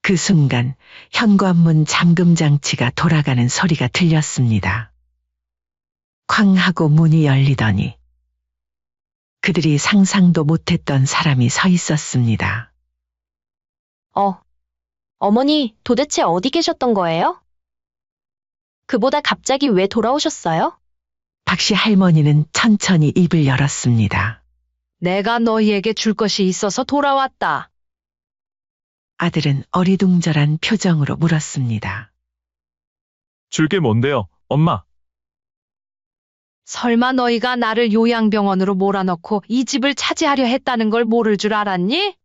그 순간 현관문 잠금 장치가 돌아가는 소리가 들렸습니다. 쾅 하고 문이 열리더니 그들이 상상도 못했던 사람이 서 있었습니다. 어머니, 도대체 어디 계셨던 거예요? 그보다 갑자기 왜 돌아오셨어요? 박씨 할머니는 천천히 입을 열었습니다. 내가 너희에게 줄 것이 있어서 돌아왔다. 아들은 어리둥절한 표정으로 물었습니다. 줄 게 뭔데요, 엄마? 설마 너희가 나를 요양병원으로 몰아넣고 이 집을 차지하려 했다는 걸 모를 줄 알았니?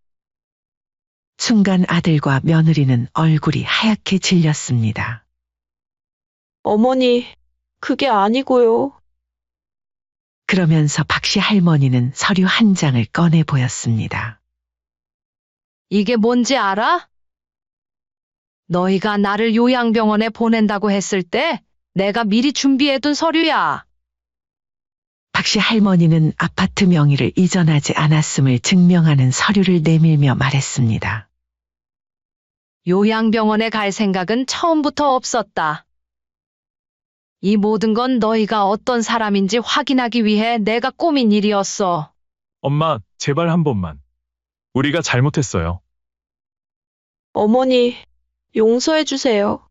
순간 아들과 며느리는 얼굴이 하얗게 질렸습니다. 어머니, 그게 아니고요. 그러면서 박씨 할머니는 서류 한 장을 꺼내 보였습니다. 이게 뭔지 알아? 너희가 나를 요양병원에 보낸다고 했을 때 내가 미리 준비해둔 서류야. 박씨 할머니는 아파트 명의를 이전하지 않았음을 증명하는 서류를 내밀며 말했습니다. 요양병원에 갈 생각은 처음부터 없었다. 이 모든 건 너희가 어떤 사람인지 확인하기 위해 내가 꾸민 일이었어. 엄마, 제발 한 번만. 우리가 잘못했어요. 어머니, 용서해 주세요.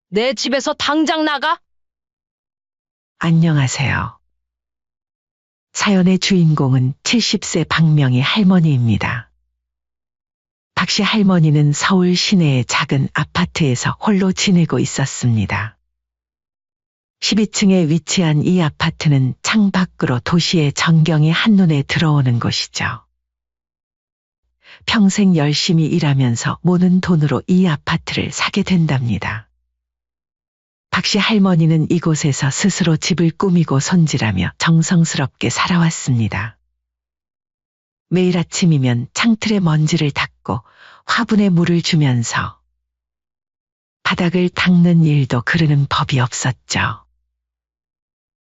내 집에서 당장 나가! 안녕하세요. 사연의 주인공은 70세 박명희 할머니입니다. 박씨 할머니는 서울 시내의 작은 아파트에서 홀로 지내고 있었습니다. 12층에 위치한 이 아파트는 창밖으로 도시의 전경이 한눈에 들어오는 곳이죠. 평생 열심히 일하면서 모는 돈으로 이 아파트를 사게 된답니다. 박씨 할머니는 이곳에서 스스로 집을 꾸미고 손질하며 정성스럽게 살아왔습니다. 매일 아침이면 창틀에 먼지를 닦고 화분에 물을 주면서 바닥을 닦는 일도 그르는 법이 없었죠.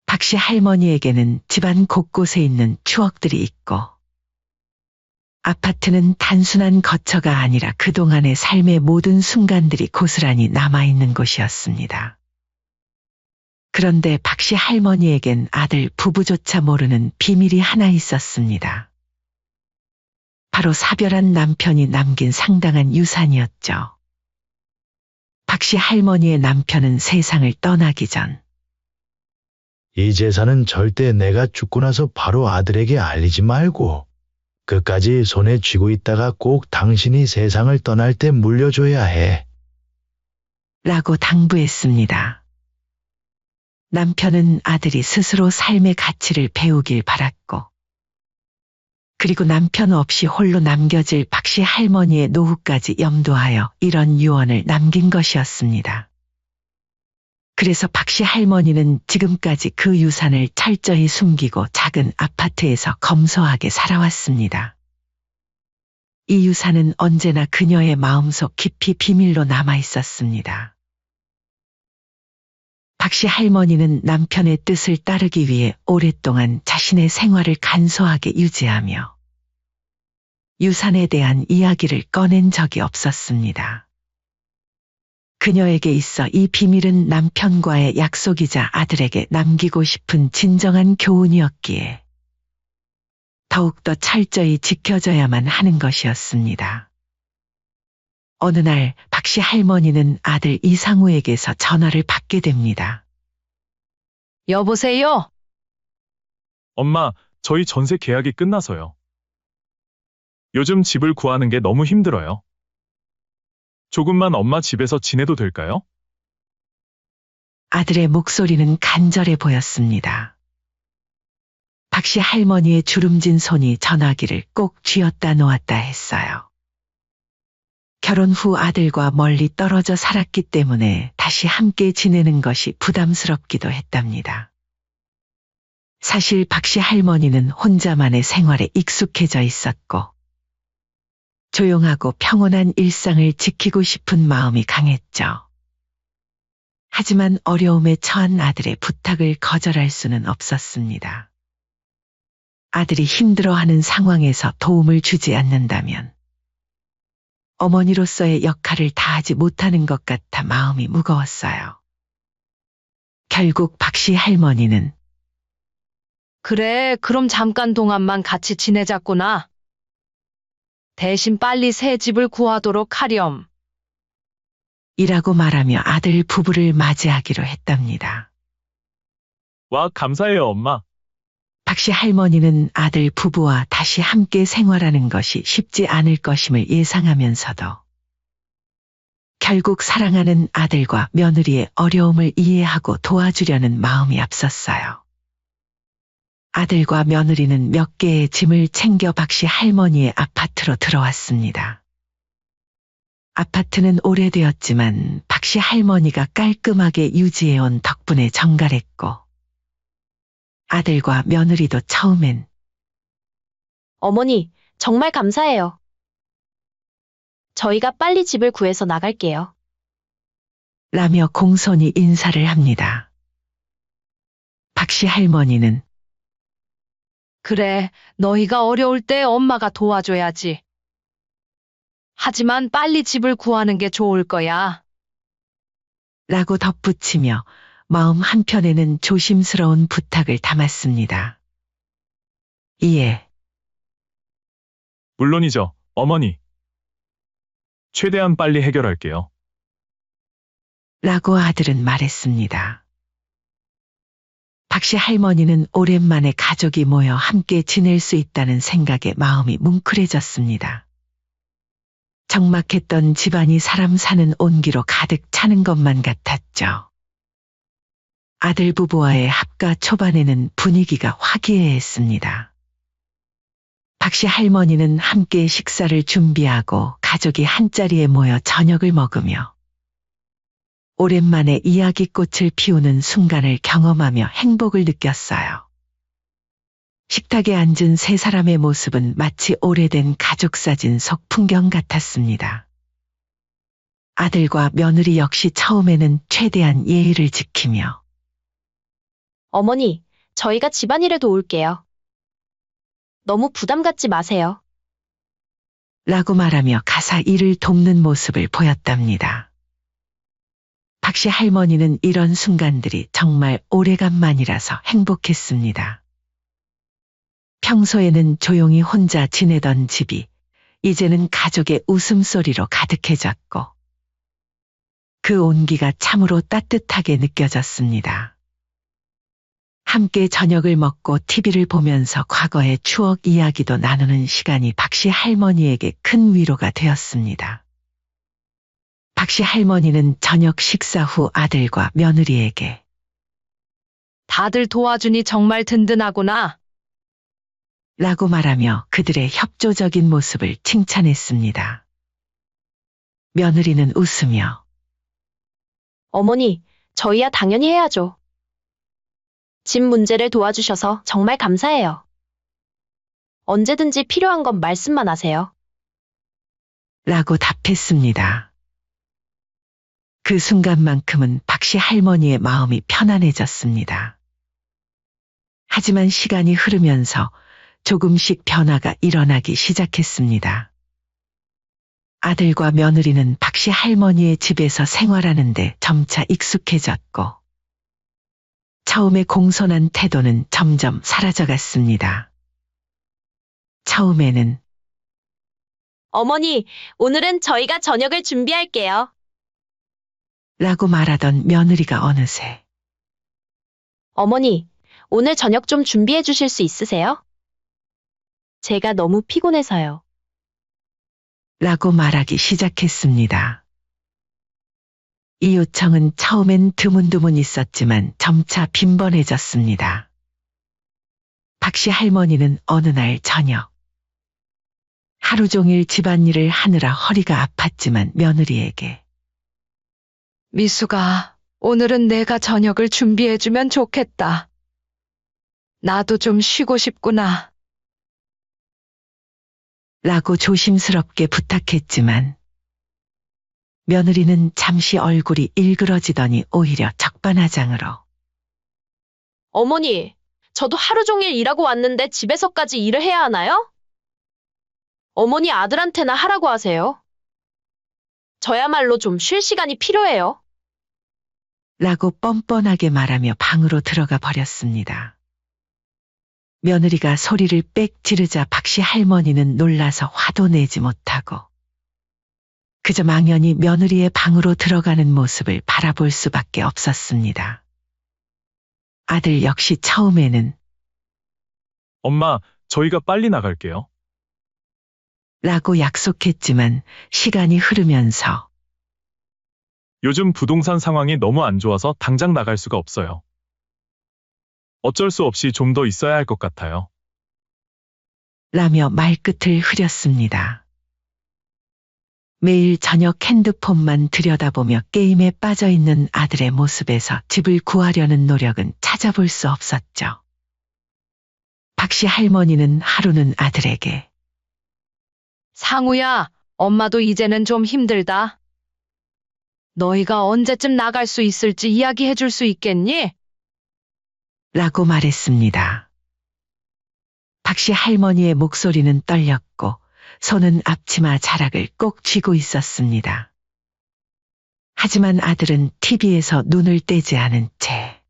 박씨 할머니에게는 집안 곳곳에 있는 추억들이 있고 아파트는 단순한 거처가 아니라 그동안의 삶의 모든 순간들이 고스란히 남아있는 곳이었습니다. 그런데 박씨 할머니에겐 아들 부부조차 모르는 비밀이 하나 있었습니다. 바로 사별한 남편이 남긴 상당한 유산이었죠. 박씨 할머니의 남편은 세상을 떠나기 전 이 재산은 절대 내가 죽고 나서 바로 아들에게 알리지 말고 끝까지 손에 쥐고 있다가 꼭 당신이 세상을 떠날 때 물려줘야 해. 라고 당부했습니다. 남편은 아들이 스스로 삶의 가치를 배우길 바랐고 그리고 남편 없이 홀로 남겨질 박씨 할머니의 노후까지 염두하여 이런 유언을 남긴 것이었습니다. 그래서 박씨 할머니는 지금까지 그 유산을 철저히 숨기고 작은 아파트에서 검소하게 살아왔습니다. 이 유산은 언제나 그녀의 마음속 깊이 비밀로 남아 있었습니다. 박씨 할머니는 남편의 뜻을 따르기 위해 오랫동안 자신의 생활을 간소하게 유지하며 유산에 대한 이야기를 꺼낸 적이 없었습니다. 그녀에게 있어 이 비밀은 남편과의 약속이자 아들에게 남기고 싶은 진정한 교훈이었기에 더욱더 철저히 지켜져야만 하는 것이었습니다. 어느 날 박씨 할머니는 아들 이상우에게서 전화를 받게 됩니다. 여보세요? 엄마, 저희 전세 계약이 끝나서요. 요즘 집을 구하는 게 너무 힘들어요. 조금만 엄마 집에서 지내도 될까요? 아들의 목소리는 간절해 보였습니다. 박씨 할머니의 주름진 손이 전화기를 꼭 쥐었다 놓았다 했어요. 결혼 후 아들과 멀리 떨어져 살았기 때문에 다시 함께 지내는 것이 부담스럽기도 했답니다. 사실 박씨 할머니는 혼자만의 생활에 익숙해져 있었고 조용하고 평온한 일상을 지키고 싶은 마음이 강했죠. 하지만 어려움에 처한 아들의 부탁을 거절할 수는 없었습니다. 아들이 힘들어하는 상황에서 도움을 주지 않는다면 어머니로서의 역할을 다하지 못하는 것 같아 마음이 무거웠어요. 결국 박씨 할머니는 그래, 그럼 잠깐 동안만 같이 지내자꾸나. 대신 빨리 새 집을 구하도록 하렴. 이라고 말하며 아들 부부를 맞이하기로 했답니다. 와, 감사해요, 엄마. 박씨 할머니는 아들 부부와 다시 함께 생활하는 것이 쉽지 않을 것임을 예상하면서도 결국 사랑하는 아들과 며느리의 어려움을 이해하고 도와주려는 마음이 앞섰어요. 아들과 며느리는 몇 개의 짐을 챙겨 박씨 할머니의 아파트로 들어왔습니다. 아파트는 오래되었지만 박씨 할머니가 깔끔하게 유지해온 덕분에 정갈했고 아들과 며느리도 처음엔 어머니, 정말 감사해요. 저희가 빨리 집을 구해서 나갈게요. 라며 공손히 인사를 합니다. 박씨 할머니는 그래, 너희가 어려울 때 엄마가 도와줘야지. 하지만 빨리 집을 구하는 게 좋을 거야. 라고 덧붙이며 마음 한편에는 조심스러운 부탁을 담았습니다. 이에 물론이죠, 어머니. 최대한 빨리 해결할게요. 라고 아들은 말했습니다. 박씨 할머니는 오랜만에 가족이 모여 함께 지낼 수 있다는 생각에 마음이 뭉클해졌습니다. 적막했던 집안이 사람 사는 온기로 가득 차는 것만 같았죠. 아들 부부와의 합가 초반에는 분위기가 화기애애했습니다. 박씨 할머니는 함께 식사를 준비하고 가족이 한자리에 모여 저녁을 먹으며 오랜만에 이야기꽃을 피우는 순간을 경험하며 행복을 느꼈어요. 식탁에 앉은 세 사람의 모습은 마치 오래된 가족사진 속 풍경 같았습니다. 아들과 며느리 역시 처음에는 최대한 예의를 지키며 어머니, 저희가 집안일을 도울게요. 너무 부담 갖지 마세요. 라고 말하며 가사 일을 돕는 모습을 보였답니다. 박씨 할머니는 이런 순간들이 정말 오래간만이라서 행복했습니다. 평소에는 조용히 혼자 지내던 집이 이제는 가족의 웃음소리로 가득해졌고 그 온기가 참으로 따뜻하게 느껴졌습니다. 함께 저녁을 먹고 TV를 보면서 과거의 추억 이야기도 나누는 시간이 박씨 할머니에게 큰 위로가 되었습니다. 박씨 할머니는 저녁 식사 후 아들과 며느리에게 다들 도와주니 정말 든든하구나. 라고 말하며 그들의 협조적인 모습을 칭찬했습니다. 며느리는 웃으며 어머니, 저희야 당연히 해야죠. 집 문제를 도와주셔서 정말 감사해요. 언제든지 필요한 건 말씀만 하세요. 라고 답했습니다. 그 순간만큼은 박씨 할머니의 마음이 편안해졌습니다. 하지만 시간이 흐르면서 조금씩 변화가 일어나기 시작했습니다. 아들과 며느리는 박씨 할머니의 집에서 생활하는데 점차 익숙해졌고 처음에 공손한 태도는 점점 사라져갔습니다. 처음에는 어머니, 오늘은 저희가 저녁을 준비할게요. 라고 말하던 며느리가 어느새 어머니, 오늘 저녁 좀 준비해 주실 수 있으세요? 제가 너무 피곤해서요. 라고 말하기 시작했습니다. 이 요청은 처음엔 드문드문 있었지만 점차 빈번해졌습니다. 박씨 할머니는 어느 날 저녁 하루 종일 집안일을 하느라 허리가 아팠지만 며느리에게 미수가, 오늘은 내가 저녁을 준비해주면 좋겠다. 나도 좀 쉬고 싶구나. 라고 조심스럽게 부탁했지만 며느리는 잠시 얼굴이 일그러지더니 오히려 적반하장으로 어머니, 저도 하루 종일 일하고 왔는데 집에서까지 일을 해야 하나요? 어머니 아들한테나 하라고 하세요. 저야말로 좀 쉴 시간이 필요해요. 라고 뻔뻔하게 말하며 방으로 들어가 버렸습니다. 며느리가 소리를 빽 지르자 박씨 할머니는 놀라서 화도 내지 못하고 그저 망연히 며느리의 방으로 들어가는 모습을 바라볼 수밖에 없었습니다. 아들 역시 처음에는 엄마, 저희가 빨리 나갈게요. 라고 약속했지만 시간이 흐르면서 요즘 부동산 상황이 너무 안 좋아서 당장 나갈 수가 없어요. 어쩔 수 없이 좀 더 있어야 할 것 같아요. 라며 말끝을 흐렸습니다. 매일 저녁 핸드폰만 들여다보며 게임에 빠져있는 아들의 모습에서 집을 구하려는 노력은 찾아볼 수 없었죠. 박씨 할머니는 하루는 아들에게 상우야, 엄마도 이제는 좀 힘들다. 너희가 언제쯤 나갈 수 있을지 이야기해 줄 수 있겠니? 라고 말했습니다. 박씨 할머니의 목소리는 떨렸고 손은 앞치마 자락을 꼭 쥐고 있었습니다. 하지만 아들은 TV에서 눈을 떼지 않은 채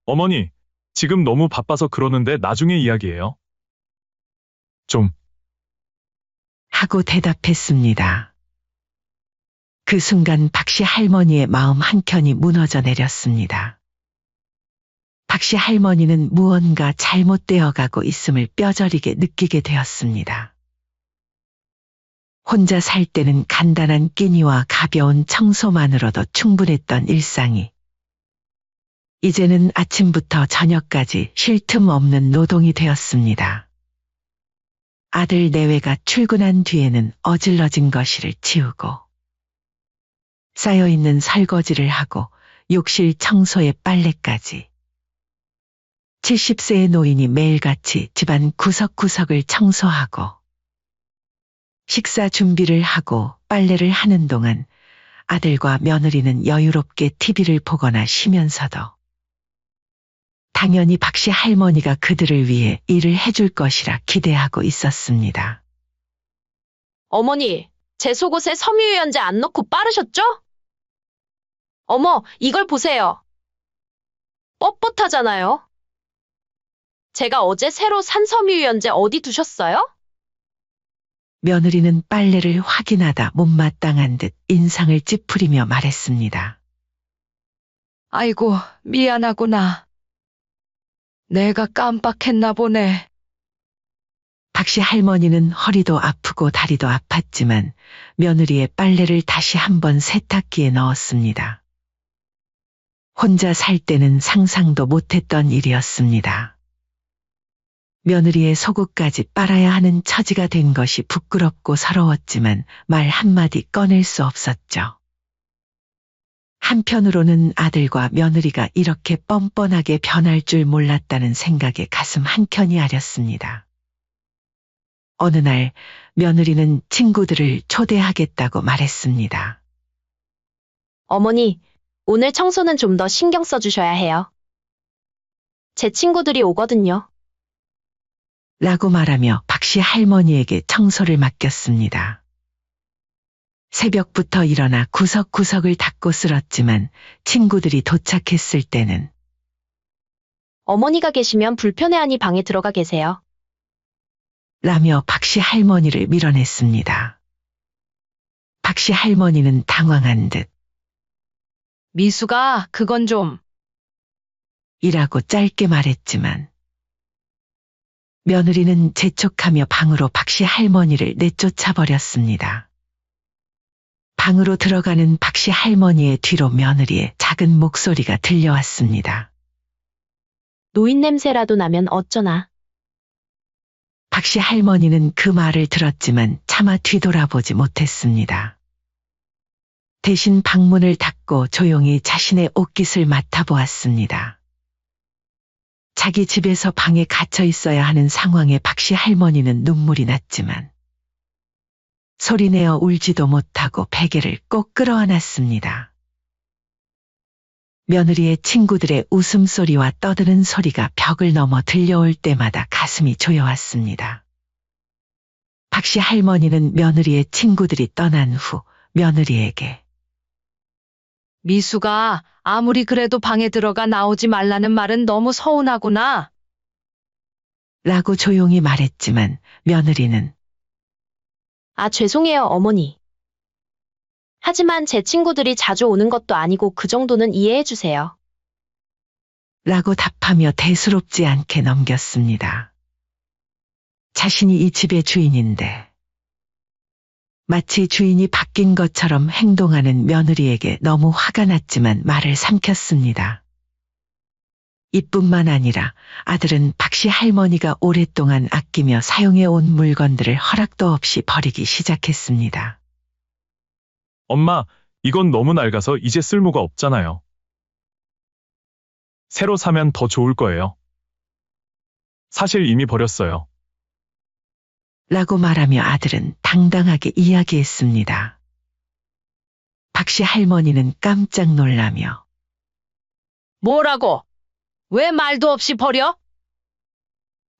어머니, 지금 너무 바빠서 그러는데 나중에 이야기해요. 좀. 하고 대답했습니다. 그 순간 박씨 할머니의 마음 한켠이 무너져 내렸습니다. 박씨 할머니는 무언가 잘못되어 가고 있음을 뼈저리게 느끼게 되었습니다. 혼자 살 때는 간단한 끼니와 가벼운 청소만으로도 충분했던 일상이 이제는 아침부터 저녁까지 쉴 틈 없는 노동이 되었습니다. 아들 내외가 출근한 뒤에는 어질러진 거실을 치우고 쌓여있는 설거지를 하고 욕실 청소에 빨래까지 70세의 노인이 매일같이 집안 구석구석을 청소하고 식사 준비를 하고 빨래를 하는 동안 아들과 며느리는 여유롭게 TV를 보거나 쉬면서도 당연히 박씨 할머니가 그들을 위해 일을 해줄 것이라 기대하고 있었습니다. 어머니, 제 속옷에 섬유유연제 안 넣고 빠르셨죠? 어머, 이걸 보세요. 뻣뻣하잖아요. 제가 어제 새로 산 섬유유연제 어디 두셨어요? 며느리는 빨래를 확인하다 못마땅한 듯 인상을 찌푸리며 말했습니다. 아이고, 미안하구나. 내가 깜빡했나 보네. 박씨 할머니는 허리도 아프고 다리도 아팠지만 며느리의 빨래를 다시 한번 세탁기에 넣었습니다. 혼자 살 때는 상상도 못했던 일이었습니다. 며느리의 속옷까지 빨아야 하는 처지가 된 것이 부끄럽고 서러웠지만 말 한마디 꺼낼 수 없었죠. 한편으로는 아들과 며느리가 이렇게 뻔뻔하게 변할 줄 몰랐다는 생각에 가슴 한켠이 아렸습니다. 어느 날 며느리는 친구들을 초대하겠다고 말했습니다. 어머니, 오늘 청소는 좀 더 신경 써주셔야 해요. 제 친구들이 오거든요. 라고 말하며 박씨 할머니에게 청소를 맡겼습니다. 새벽부터 일어나 구석구석을 닦고 쓸었지만 친구들이 도착했을 때는 어머니가 계시면 불편해하니 방에 들어가 계세요. 라며 박씨 할머니를 밀어냈습니다. 박씨 할머니는 당황한 듯 미수가 그건 좀. 이라고 짧게 말했지만 며느리는 재촉하며 방으로 박씨 할머니를 내쫓아 버렸습니다. 방으로 들어가는 박씨 할머니의 뒤로 며느리의 작은 목소리가 들려왔습니다. 노인 냄새라도 나면 어쩌나. 박씨 할머니는 그 말을 들었지만 차마 뒤돌아보지 못했습니다. 대신 방문을 닫고 조용히 자신의 옷깃을 맡아보았습니다. 자기 집에서 방에 갇혀 있어야 하는 상황에 박씨 할머니는 눈물이 났지만 소리내어 울지도 못하고 베개를 꼭 끌어안았습니다. 며느리의 친구들의 웃음소리와 떠드는 소리가 벽을 넘어 들려올 때마다 가슴이 조여왔습니다. 박씨 할머니는 며느리의 친구들이 떠난 후 며느리에게 미수가 아무리 그래도 방에 들어가 나오지 말라는 말은 너무 서운하구나. 라고 조용히 말했지만 며느리는 아, 죄송해요, 어머니. 하지만 제 친구들이 자주 오는 것도 아니고 그 정도는 이해해 주세요. 라고 답하며 대수롭지 않게 넘겼습니다. 자신이 이 집의 주인인데 마치 주인이 바뀐 것처럼 행동하는 며느리에게 너무 화가 났지만 말을 삼켰습니다. 이뿐만 아니라 아들은 박씨 할머니가 오랫동안 아끼며 사용해온 물건들을 허락도 없이 버리기 시작했습니다. 엄마, 이건 너무 낡아서 이제 쓸모가 없잖아요. 새로 사면 더 좋을 거예요. 사실 이미 버렸어요. 라고 말하며 아들은 당당하게 이야기했습니다. 박씨 할머니는 깜짝 놀라며 뭐라고? 왜 말도 없이 버려?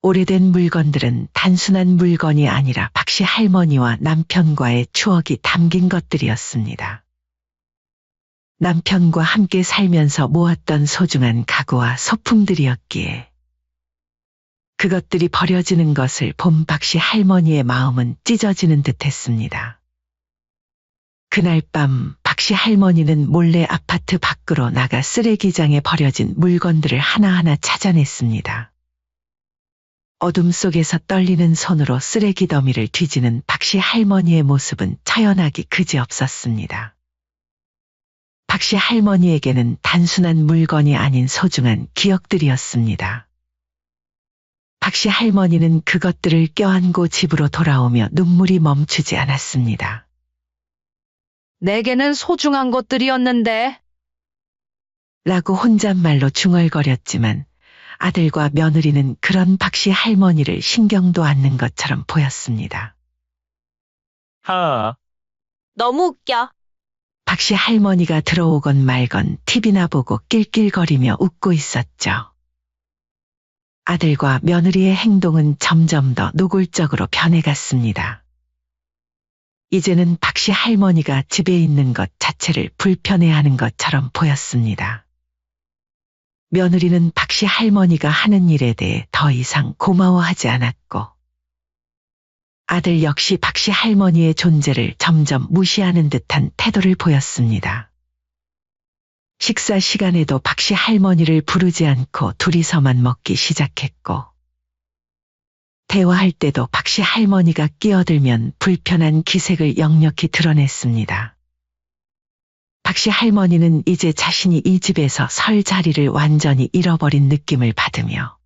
오래된 물건들은 단순한 물건이 아니라 박씨 할머니와 남편과의 추억이 담긴 것들이었습니다. 남편과 함께 살면서 모았던 소중한 가구와 소품들이었기에 그것들이 버려지는 것을 본 박씨 할머니의 마음은 찢어지는 듯했습니다. 그날 밤 박씨 할머니는 몰래 아파트 밖으로 나가 쓰레기장에 버려진 물건들을 하나하나 찾아냈습니다. 어둠 속에서 떨리는 손으로 쓰레기 더미를 뒤지는 박씨 할머니의 모습은 처연하기 그지없었습니다. 박씨 할머니에게는 단순한 물건이 아닌 소중한 기억들이었습니다. 박씨 할머니는 그것들을 껴안고 집으로 돌아오며 눈물이 멈추지 않았습니다. 내게는 소중한 것들이었는데. 라고 혼잣말로 중얼거렸지만 아들과 며느리는 그런 박씨 할머니를 신경도 않는 것처럼 보였습니다. 하아, 너무 웃겨. 박씨 할머니가 들어오건 말건 TV나 보고 낄낄거리며 웃고 있었죠. 아들과 며느리의 행동은 점점 더 노골적으로 변해갔습니다. 이제는 박씨 할머니가 집에 있는 것 자체를 불편해하는 것처럼 보였습니다. 며느리는 박씨 할머니가 하는 일에 대해 더 이상 고마워하지 않았고 아들 역시 박씨 할머니의 존재를 점점 무시하는 듯한 태도를 보였습니다. 식사 시간에도 박씨 할머니를 부르지 않고 둘이서만 먹기 시작했고 대화할 때도 박씨 할머니가 끼어들면 불편한 기색을 역력히 드러냈습니다. 박씨 할머니는 이제 자신이 이 집에서 설 자리를 완전히 잃어버린 느낌을 받으며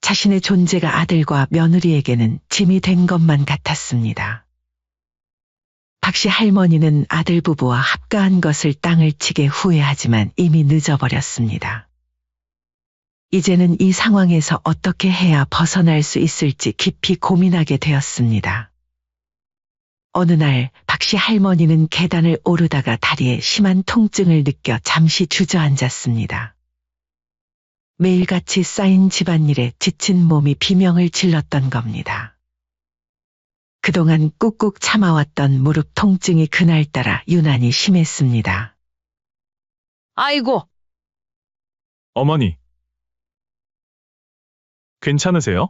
자신의 존재가 아들과 며느리에게는 짐이 된 것만 같았습니다. 박씨 할머니는 아들 부부와 합가한 것을 땅을 치게 후회하지만 이미 늦어버렸습니다. 이제는 이 상황에서 어떻게 해야 벗어날 수 있을지 깊이 고민하게 되었습니다. 어느 날 박씨 할머니는 계단을 오르다가 다리에 심한 통증을 느껴 잠시 주저앉았습니다. 매일같이 쌓인 집안일에 지친 몸이 비명을 질렀던 겁니다. 그동안 꾹꾹 참아왔던 무릎 통증이 그날따라 유난히 심했습니다. 아이고, 어머니. 괜찮으세요?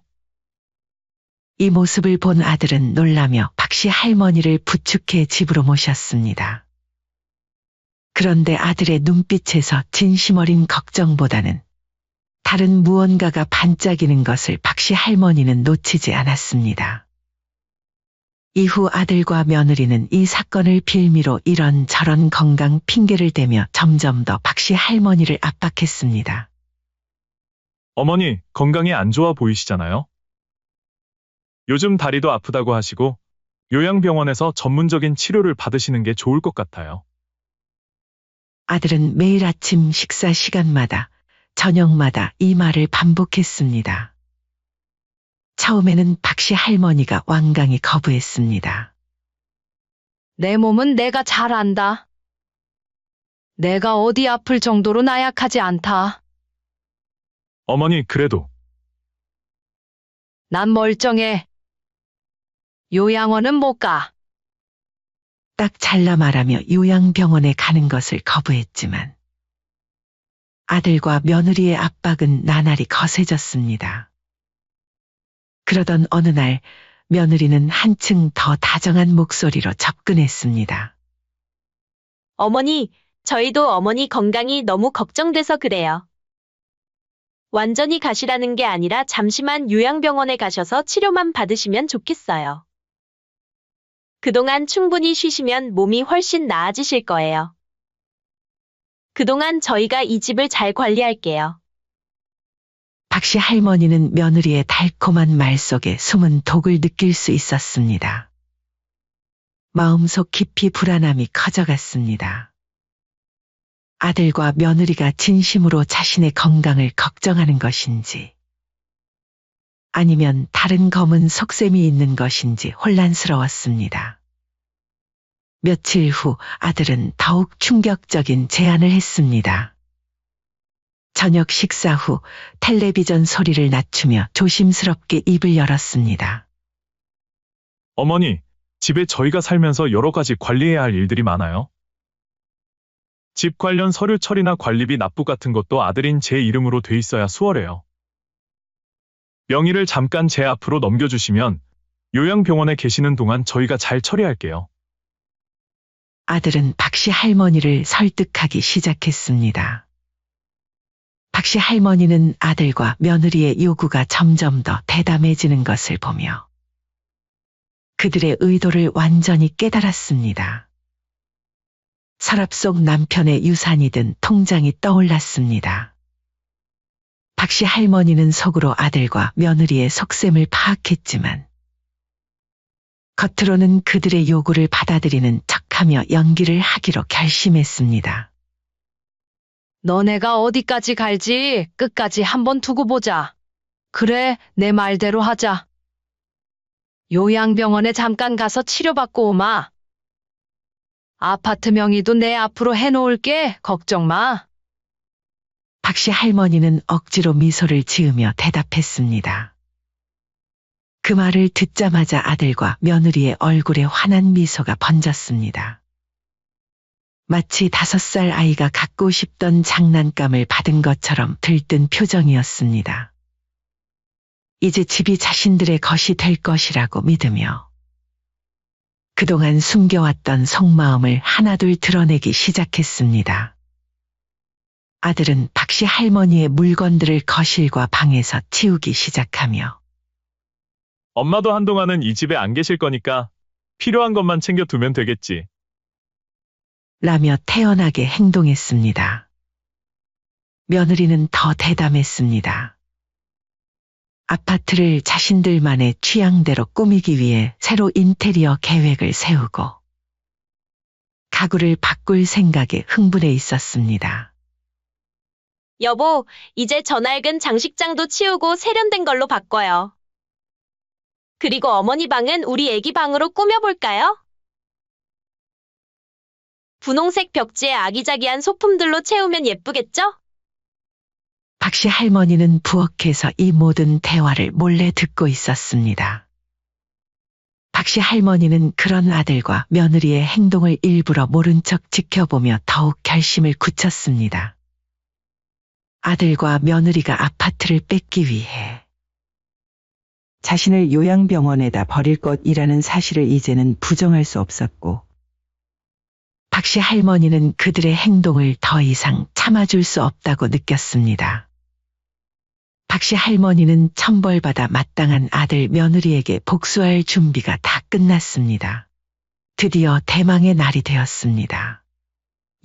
이 모습을 본 아들은 놀라며 박씨 할머니를 부축해 집으로 모셨습니다. 그런데 아들의 눈빛에서 진심 어린 걱정보다는 다른 무언가가 반짝이는 것을 박씨 할머니는 놓치지 않았습니다. 이후 아들과 며느리는 이 사건을 빌미로 이런저런 건강 핑계를 대며 점점 더 박씨 할머니를 압박했습니다. 어머니, 건강이 안 좋아 보이시잖아요? 요즘 다리도 아프다고 하시고 요양병원에서 전문적인 치료를 받으시는 게 좋을 것 같아요. 아들은 매일 아침 식사 시간마다 저녁마다 이 말을 반복했습니다. 처음에는 박씨 할머니가 완강히 거부했습니다. 내 몸은 내가 잘 안다. 내가 어디 아플 정도로 나약하지 않다. 어머니, 그래도 난 멀쩡해. 요양원은 못 가. 딱 잘라 말하며 요양병원에 가는 것을 거부했지만 아들과 며느리의 압박은 나날이 거세졌습니다. 그러던 어느 날 며느리는 한층 더 다정한 목소리로 접근했습니다. 어머니, 저희도 어머니 건강이 너무 걱정돼서 그래요. 완전히 가시라는 게 아니라 잠시만 요양병원에 가셔서 치료만 받으시면 좋겠어요. 그동안 충분히 쉬시면 몸이 훨씬 나아지실 거예요. 그동안 저희가 이 집을 잘 관리할게요. 박씨 할머니는 며느리의 달콤한 말 속에 숨은 독을 느낄 수 있었습니다. 마음속 깊이 불안함이 커져갔습니다. 아들과 며느리가 진심으로 자신의 건강을 걱정하는 것인지 아니면 다른 검은 속셈이 있는 것인지 혼란스러웠습니다. 며칠 후 아들은 더욱 충격적인 제안을 했습니다. 저녁 식사 후 텔레비전 소리를 낮추며 조심스럽게 입을 열었습니다. 어머니, 집에 저희가 살면서 여러 가지 관리해야 할 일들이 많아요. 집 관련 서류 처리나 관리비 납부 같은 것도 아들인 제 이름으로 돼 있어야 수월해요. 명의를 잠깐 제 앞으로 넘겨주시면 요양병원에 계시는 동안 저희가 잘 처리할게요. 아들은 박씨 할머니를 설득하기 시작했습니다. 박씨 할머니는 아들과 며느리의 요구가 점점 더 대담해지는 것을 보며 그들의 의도를 완전히 깨달았습니다. 서랍 속 남편의 유산이 든 통장이 떠올랐습니다. 박씨 할머니는 속으로 아들과 며느리의 속셈을 파악했지만 겉으로는 그들의 요구를 받아들이는 척하며 연기를 하기로 결심했습니다. 너네가 어디까지 갈지 끝까지 한번 두고 보자. 그래, 내 말대로 하자. 요양병원에 잠깐 가서 치료받고 오마. 아파트 명의도 내 앞으로 해놓을게. 걱정 마. 박씨 할머니는 억지로 미소를 지으며 대답했습니다. 그 말을 듣자마자 아들과 며느리의 얼굴에 환한 미소가 번졌습니다. 마치 5살 아이가 갖고 싶던 장난감을 받은 것처럼 들뜬 표정이었습니다. 이제 집이 자신들의 것이 될 것이라고 믿으며 그동안 숨겨왔던 속마음을 하나둘 드러내기 시작했습니다. 아들은 박씨 할머니의 물건들을 거실과 방에서 치우기 시작하며 엄마도 한동안은 이 집에 안 계실 거니까 필요한 것만 챙겨두면 되겠지. 라며 태연하게 행동했습니다. 며느리는 더 대담했습니다. 아파트를 자신들만의 취향대로 꾸미기 위해 새로 인테리어 계획을 세우고 가구를 바꿀 생각에 흥분해 있었습니다. 여보, 이제 저 낡은 장식장도 치우고 세련된 걸로 바꿔요. 그리고 어머니 방은 우리 애기 방으로 꾸며볼까요? 분홍색 벽지에 아기자기한 소품들로 채우면 예쁘겠죠? 박씨 할머니는 부엌에서 이 모든 대화를 몰래 듣고 있었습니다. 박씨 할머니는 그런 아들과 며느리의 행동을 일부러 모른 척 지켜보며 더욱 결심을 굳혔습니다. 아들과 며느리가 아파트를 뺏기 위해 자신을 요양병원에다 버릴 것이라는 사실을 이제는 부정할 수 없었고 박씨 할머니는 그들의 행동을 더 이상 참아줄 수 없다고 느꼈습니다. 박씨 할머니는 천벌받아 마땅한 아들 며느리에게 복수할 준비가 다 끝났습니다. 드디어 대망의 날이 되었습니다.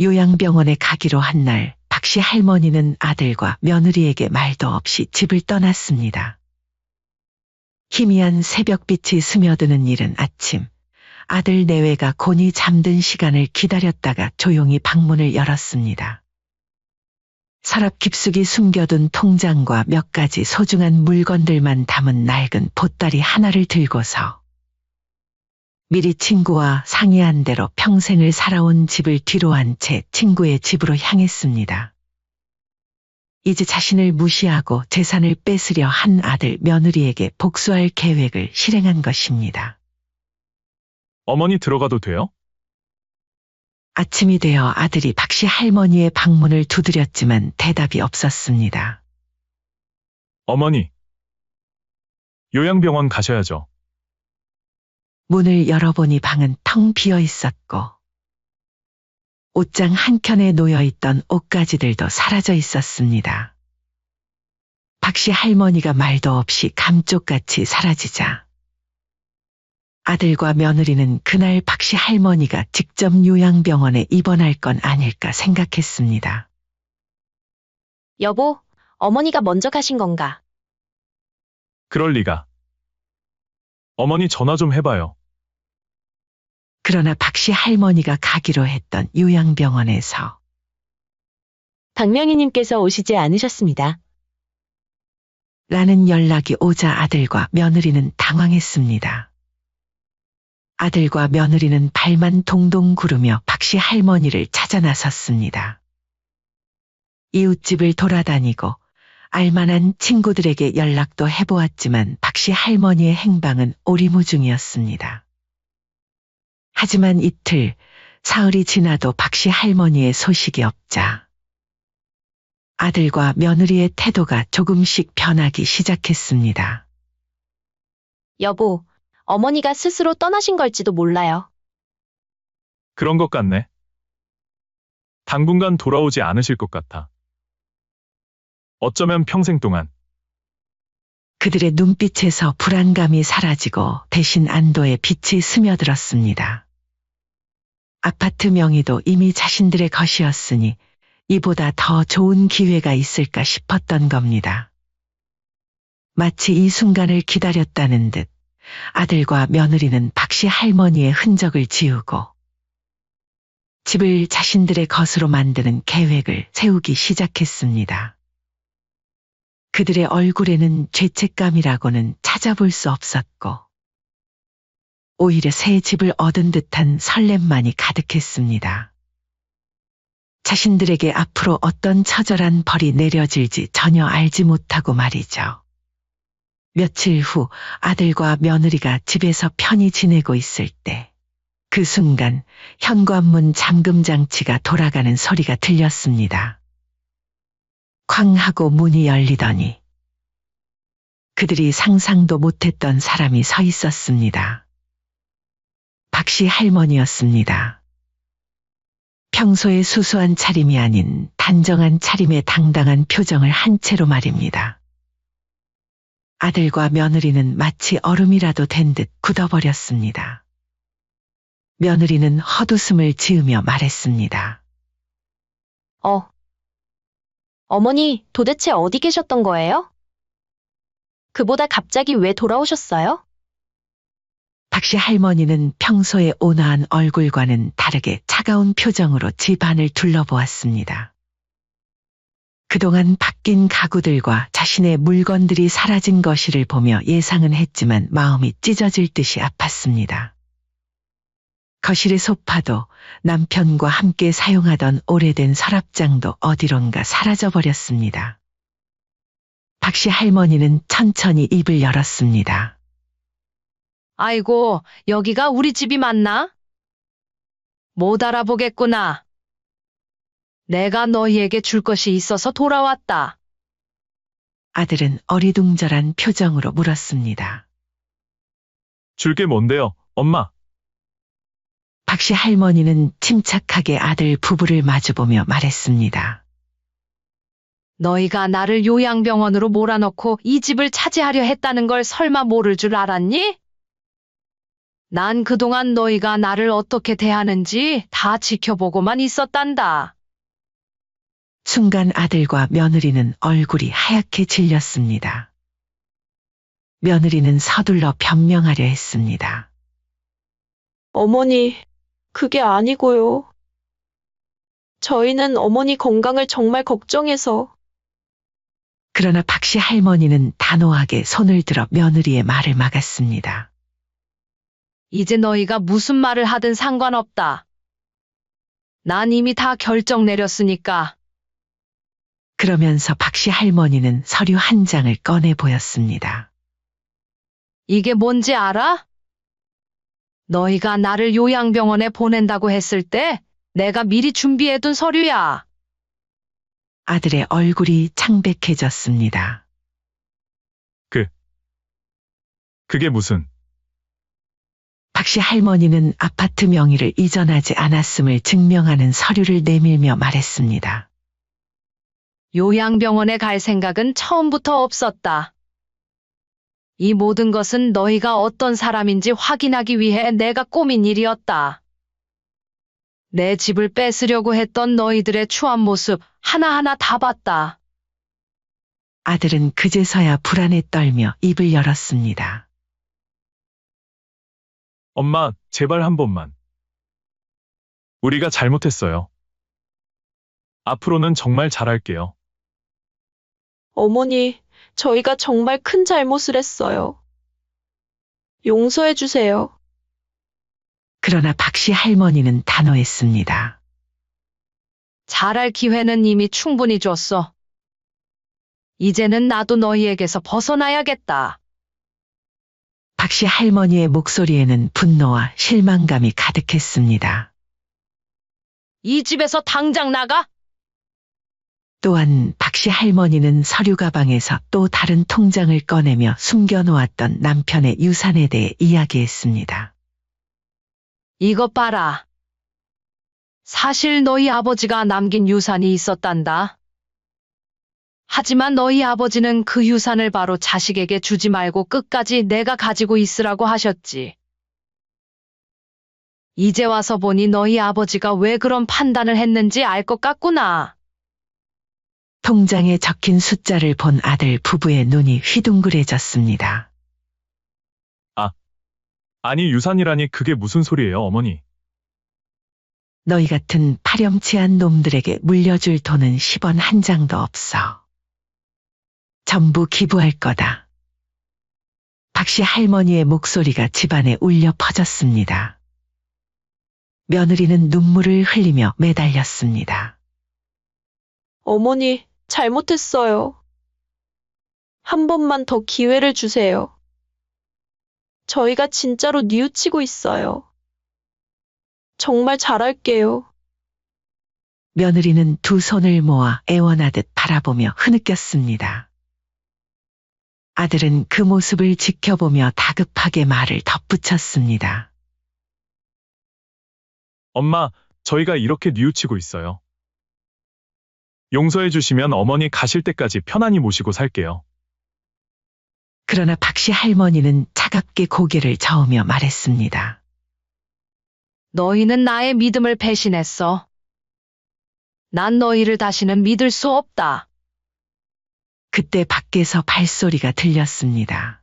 요양병원에 가기로 한 날 박씨 할머니는 아들과 며느리에게 말도 없이 집을 떠났습니다. 희미한 새벽빛이 스며드는 이른 아침, 아들 내외가 곤히 잠든 시간을 기다렸다가 조용히 방문을 열었습니다. 서랍 깊숙이 숨겨둔 통장과 몇 가지 소중한 물건들만 담은 낡은 보따리 하나를 들고서 미리 친구와 상의한 대로 평생을 살아온 집을 뒤로한 채 친구의 집으로 향했습니다. 이제 자신을 무시하고 재산을 뺏으려 한 아들 며느리에게 복수할 계획을 실행한 것입니다. 어머니 들어가도 돼요? 아침이 되어 아들이 박씨 할머니의 방문을 두드렸지만 대답이 없었습니다. 어머니. 요양병원 가셔야죠. 문을 열어보니 방은 텅 비어 있었고 옷장 한켠에 놓여있던 옷가지들도 사라져 있었습니다. 박씨 할머니가 말도 없이 감쪽같이 사라지자 아들과 며느리는 그날 박씨 할머니가 직접 요양병원에 입원할 건 아닐까 생각했습니다. 여보, 어머니가 먼저 가신 건가? 그럴 리가. 어머니 전화 좀 해봐요. 그러나 박씨 할머니가 가기로 했던 요양병원에서 박명희님께서 오시지 않으셨습니다. 라는 연락이 오자 아들과 며느리는 당황했습니다. 아들과 며느리는 발만 동동 구르며 박씨 할머니를 찾아 나섰습니다. 이웃집을 돌아다니고 알만한 친구들에게 연락도 해보았지만 박씨 할머니의 행방은 오리무중이었습니다. 하지만 이틀, 사흘이 지나도 박씨 할머니의 소식이 없자 아들과 며느리의 태도가 조금씩 변하기 시작했습니다. 여보, 어머니가 스스로 떠나신 걸지도 몰라요. 그런 것 같네. 당분간 돌아오지 않으실 것 같아. 어쩌면 평생 동안. 그들의 눈빛에서 불안감이 사라지고 대신 안도의 빛이 스며들었습니다. 아파트 명의도 이미 자신들의 것이었으니 이보다 더 좋은 기회가 있을까 싶었던 겁니다. 마치 이 순간을 기다렸다는 듯 아들과 며느리는 박씨 할머니의 흔적을 지우고 집을 자신들의 것으로 만드는 계획을 세우기 시작했습니다. 그들의 얼굴에는 죄책감이라고는 찾아볼 수 없었고 오히려 새 집을 얻은 듯한 설렘만이 가득했습니다. 자신들에게 앞으로 어떤 처절한 벌이 내려질지 전혀 알지 못하고 말이죠. 며칠 후 아들과 며느리가 집에서 편히 지내고 있을 때 그 순간 현관문 잠금 장치가 돌아가는 소리가 들렸습니다. 쾅 하고 문이 열리더니 그들이 상상도 못했던 사람이 서 있었습니다. 박씨 할머니였습니다. 평소의 수수한 차림이 아닌 단정한 차림의 당당한 표정을 한 채로 말입니다. 아들과 며느리는 마치 얼음이라도 된 듯 굳어버렸습니다. 며느리는 헛웃음을 지으며 말했습니다. 어머니, 도대체 어디 계셨던 거예요? 그보다 갑자기 왜 돌아오셨어요? 박씨 할머니는 평소의 온화한 얼굴과는 다르게 차가운 표정으로 집안을 둘러보았습니다. 그동안 바뀐 가구들과 자신의 물건들이 사라진 것을 보며 예상은 했지만 마음이 찢어질 듯이 아팠습니다. 거실의 소파도 남편과 함께 사용하던 오래된 서랍장도 어디론가 사라져버렸습니다. 박씨 할머니는 천천히 입을 열었습니다. 아이고, 여기가 우리 집이 맞나? 못 알아보겠구나. 내가 너희에게 줄 것이 있어서 돌아왔다. 아들은 어리둥절한 표정으로 물었습니다. 줄 게 뭔데요, 엄마? 박씨 할머니는 침착하게 아들 부부를 마주보며 말했습니다. 너희가 나를 요양병원으로 몰아넣고 이 집을 차지하려 했다는 걸 설마 모를 줄 알았니? 난 그동안 너희가 나를 어떻게 대하는지 다 지켜보고만 있었단다. 순간 아들과 며느리는 얼굴이 하얗게 질렸습니다. 며느리는 서둘러 변명하려 했습니다. 어머니, 그게 아니고요. 저희는 어머니 건강을 정말 걱정해서. 그러나 박씨 할머니는 단호하게 손을 들어 며느리의 말을 막았습니다. 이제 너희가 무슨 말을 하든 상관없다. 난 이미 다 결정 내렸으니까. 그러면서 박씨 할머니는 서류 한 장을 꺼내 보였습니다. 이게 뭔지 알아? 너희가 나를 요양병원에 보낸다고 했을 때 내가 미리 준비해둔 서류야. 아들의 얼굴이 창백해졌습니다. 그게 무슨, 박씨 할머니는 아파트 명의를 이전하지 않았음을 증명하는 서류를 내밀며 말했습니다. 요양병원에 갈 생각은 처음부터 없었다. 이 모든 것은 너희가 어떤 사람인지 확인하기 위해 내가 꾸민 일이었다. 내 집을 뺏으려고 했던 너희들의 추한 모습 하나하나 다 봤다. 아들은 그제서야 불안에 떨며 입을 열었습니다. 엄마, 제발 한 번만. 우리가 잘못했어요. 앞으로는 정말 잘할게요. 어머니, 저희가 정말 큰 잘못을 했어요. 용서해 주세요. 그러나 박씨 할머니는 단호했습니다. 잘할 기회는 이미 충분히 줬어. 이제는 나도 너희에게서 벗어나야겠다. 박씨 할머니의 목소리에는 분노와 실망감이 가득했습니다. 이 집에서 당장 나가! 또한 박씨 할머니는 서류 가방에서 또 다른 통장을 꺼내며 숨겨놓았던 남편의 유산에 대해 이야기했습니다. 이것 봐라. 사실 너희 아버지가 남긴 유산이 있었단다. 하지만 너희 아버지는 그 유산을 바로 자식에게 주지 말고 끝까지 내가 가지고 있으라고 하셨지. 이제 와서 보니 너희 아버지가 왜 그런 판단을 했는지 알 것 같구나. 통장에 적힌 숫자를 본 아들 부부의 눈이 휘둥그레졌습니다. 아니, 유산이라니 그게 무슨 소리예요, 어머니? 너희 같은 파렴치한 놈들에게 물려줄 돈은 10원 한 장도 없어. 전부 기부할 거다. 박씨 할머니의 목소리가 집안에 울려 퍼졌습니다. 며느리는 눈물을 흘리며 매달렸습니다. 어머니, 잘못했어요. 한 번만 더 기회를 주세요. 저희가 진짜로 뉘우치고 있어요. 정말 잘할게요. 며느리는 두 손을 모아 애원하듯 바라보며 흐느꼈습니다. 아들은 그 모습을 지켜보며 다급하게 말을 덧붙였습니다. 엄마, 저희가 이렇게 뉘우치고 있어요. 용서해 주시면 어머니 가실 때까지 편안히 모시고 살게요. 그러나 박씨 할머니는 차갑게 고개를 저으며 말했습니다. 너희는 나의 믿음을 배신했어. 난 너희를 다시는 믿을 수 없다. 그때 밖에서 발소리가 들렸습니다.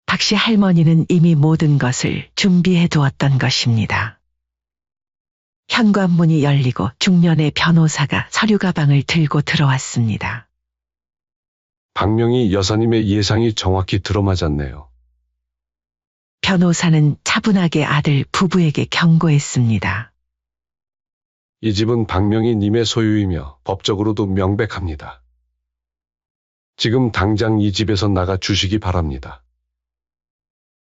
박씨 할머니는 이미 모든 것을 준비해 두었던 것입니다. 현관문이 열리고 중년의 변호사가 서류 가방을 들고 들어왔습니다. 박명희 여사님의 예상이 정확히 들어맞았네요. 변호사는 차분하게 아들 부부에게 경고했습니다. 이 집은 박명희 님의 소유이며 법적으로도 명백합니다. 지금 당장 이 집에서 나가 주시기 바랍니다.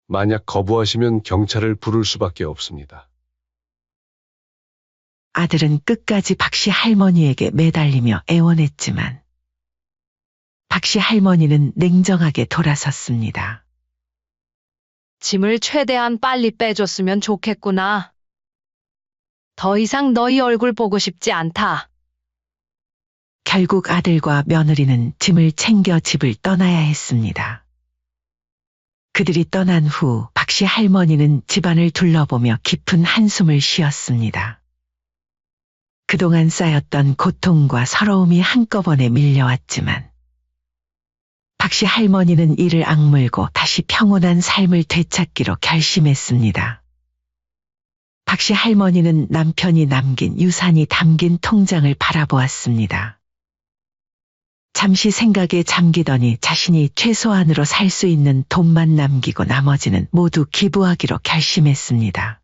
만약 거부하시면 경찰을 부를 수밖에 없습니다. 아들은 끝까지 박씨 할머니에게 매달리며 애원했지만 박씨 할머니는 냉정하게 돌아섰습니다. 짐을 최대한 빨리 빼줬으면 좋겠구나. 더 이상 너희 얼굴 보고 싶지 않다. 결국 아들과 며느리는 짐을 챙겨 집을 떠나야 했습니다. 그들이 떠난 후 박씨 할머니는 집안을 둘러보며 깊은 한숨을 쉬었습니다. 그동안 쌓였던 고통과 서러움이 한꺼번에 밀려왔지만 박씨 할머니는 이를 악물고 다시 평온한 삶을 되찾기로 결심했습니다. 박씨 할머니는 남편이 남긴 유산이 담긴 통장을 바라보았습니다. 잠시 생각에 잠기더니 자신이 최소한으로 살 수 있는 돈만 남기고 나머지는 모두 기부하기로 결심했습니다.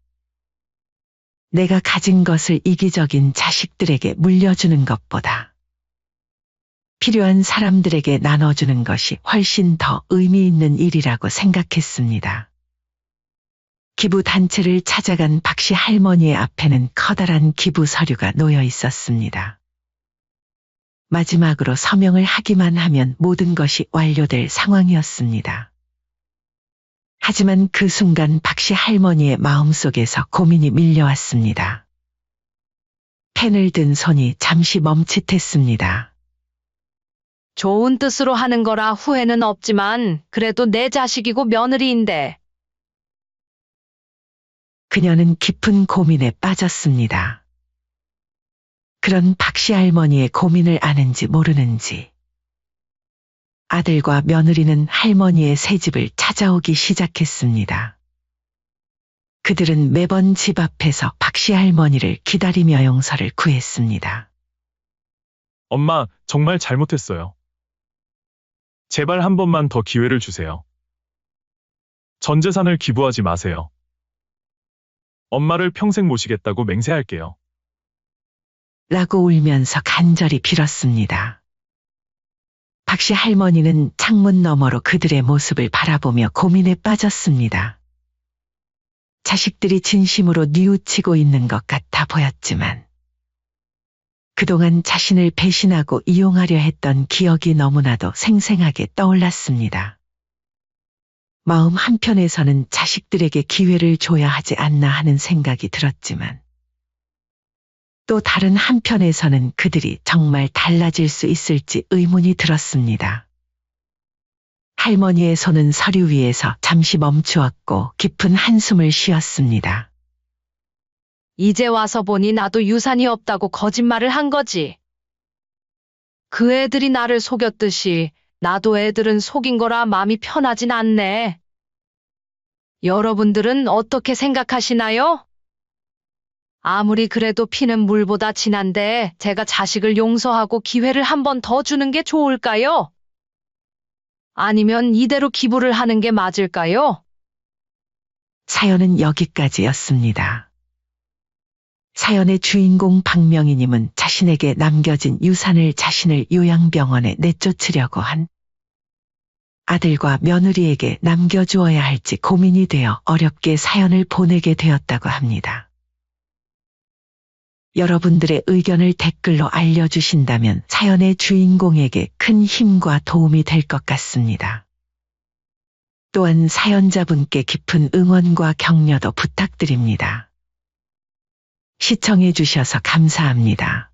내가 가진 것을 이기적인 자식들에게 물려주는 것보다 필요한 사람들에게 나눠주는 것이 훨씬 더 의미 있는 일이라고 생각했습니다. 기부 단체를 찾아간 박씨 할머니의 앞에는 커다란 기부 서류가 놓여 있었습니다. 마지막으로 서명을 하기만 하면 모든 것이 완료될 상황이었습니다. 하지만 그 순간 박씨 할머니의 마음속에서 고민이 밀려왔습니다. 펜을 든 손이 잠시 멈칫했습니다. 좋은 뜻으로 하는 거라 후회는 없지만 그래도 내 자식이고 며느리인데. 그녀는 깊은 고민에 빠졌습니다. 그런 박씨 할머니의 고민을 아는지 모르는지 아들과 며느리는 할머니의 새집을 찾아오기 시작했습니다. 그들은 매번 집 앞에서 박씨 할머니를 기다리며 용서를 구했습니다. 엄마, 정말 잘못했어요. 제발 한 번만 더 기회를 주세요. 전 재산을 기부하지 마세요. 엄마를 평생 모시겠다고 맹세할게요. 라고 울면서 간절히 빌었습니다. 박씨 할머니는 창문 너머로 그들의 모습을 바라보며 고민에 빠졌습니다. 자식들이 진심으로 뉘우치고 있는 것 같아 보였지만 그동안 자신을 배신하고 이용하려 했던 기억이 너무나도 생생하게 떠올랐습니다. 마음 한편에서는 자식들에게 기회를 줘야 하지 않나 하는 생각이 들었지만 또 다른 한편에서는 그들이 정말 달라질 수 있을지 의문이 들었습니다. 할머니의 손은 서류 위에서 잠시 멈추었고 깊은 한숨을 쉬었습니다. 이제 와서 보니 나도 유산이 없다고 거짓말을 한 거지. 그 애들이 나를 속였듯이 나도 애들은 속인 거라 마음이 편하진 않네. 여러분들은 어떻게 생각하시나요? 아무리 그래도 피는 물보다 진한데 제가 자식을 용서하고 기회를 한 번 더 주는 게 좋을까요? 아니면 이대로 기부를 하는 게 맞을까요? 사연은 여기까지였습니다. 사연의 주인공 박명희님은 자신에게 남겨진 유산을 자신을 요양병원에 내쫓으려고 한 아들과 며느리에게 남겨주어야 할지 고민이 되어 어렵게 사연을 보내게 되었다고 합니다. 여러분들의 의견을 댓글로 알려주신다면 사연의 주인공에게 큰 힘과 도움이 될 것 같습니다. 또한 사연자분께 깊은 응원과 격려도 부탁드립니다. 시청해 주셔서 감사합니다.